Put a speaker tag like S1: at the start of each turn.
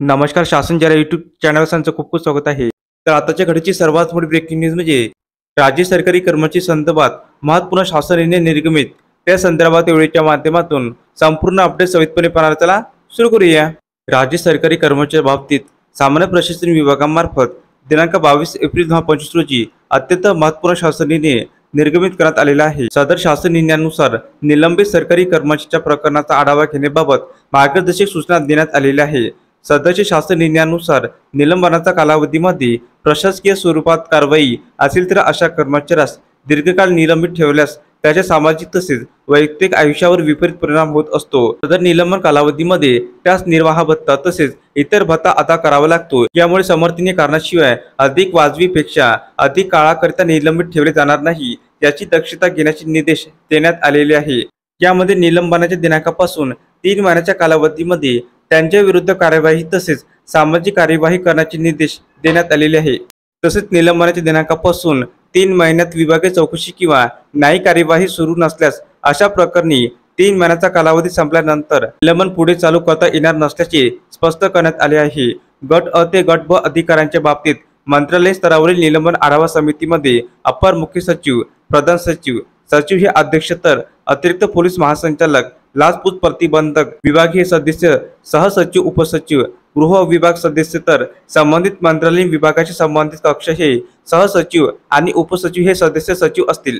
S1: नमस्कार. शासन जरा यूट्यूब चॅनल त्यांचं खूप खूप स्वागत आहे. तर आताच्या घडीची सर्वात मोठी ब्रेकिंग न्यूज म्हणजे राज्य सरकारी कर्मचारी संदर्भात महत्त्वपूर्ण शासन निर्णय निर्गमित. त्या संदर्भात व्हिडिओच्या माध्यमातून संपूर्ण अपडेट सविस्तरपणे पाहणार. चला सुरू करूया. राज्य सरकारी कर्मचारी बाबतीत सामान्य प्रशासन विभागामार्फत दिनांक 22 एप्रिल 2025 रोजी अत्यंत महत्त्वपूर्ण शासन निर्णय निर्गमित करण्यात आलेला आहे. सदर शासन निर्णयानुसार निलंबित सरकारी कर्मचाऱ्यांच्या प्रकरणाचा आढावा घेण्याबाबत मार्गदर्शक सूचना देण्यात आलेल्या आहे. सदरच्या शासन निर्णयानुसार निलंबनाच्या कालावधीमध्ये प्रशासकीय स्वरूपात कारवाई असेल तर अशा कर्मचाऱ्यास दीर्घकाळ निलंबित ठेवल्यास त्याच्या सामाजिक तसेच वैयक्तिक आयुष्यावर विपरीत परिणाम होत असतो. सदर निलंबन कालावधीमध्ये त्यास निर्वाह भत्ता तसेच इतर भत्ता अदा करावा लागतो. यामुळे समर्थनीय कारणाशिवाय अधिक वाजवीपेक्षा अधिक काळाकरिता निलंबित ठेवले जाणार नाही याची दक्षता घेण्याचे निर्देश देण्यात आलेले आहे. यामध्ये निलंबनाच्या दिनांकापासून 3 महिन्याच्या कालावधीमध्ये त्यांच्या विरुद्ध कार्यवाही तसेच सामाजिक कार्यवाही करण्याचे निर्देश देण्यात आलेले आहे. तसेच निलंबनाच्या दिनांकापासून 3 महिन्यात विभागीय चौकशी किंवा न्यायिक कार्यवाही सुरू नसल्यास अशा प्रकरणी 3 महिन्याचा कालावधी संपल्यानंतर निलंबन पुढे चालू करता येणार नसल्याचे स्पष्ट करण्यात आले आहे. गट अ ते गट ब अधिकाऱ्यांच्या बाबतीत मंत्रालय स्तरावरील निलंबन आढावा समितीमध्ये अपर मुख्य सचिव, प्रधान सचिव, सचिव हे अध्यक्ष तर अतिरिक्त पोलीस महासंचालक, लाचलुचपत प्रतिबंधक विभागीय सदस्य, सहसचिव, उपसचिव, गृह विभाग सदस्य तर संबंधित मंत्रालयीन विभागाचे संबंधित कक्ष हे सहसचिव आणि उपसचिव हे सदस्य सचिव असतील.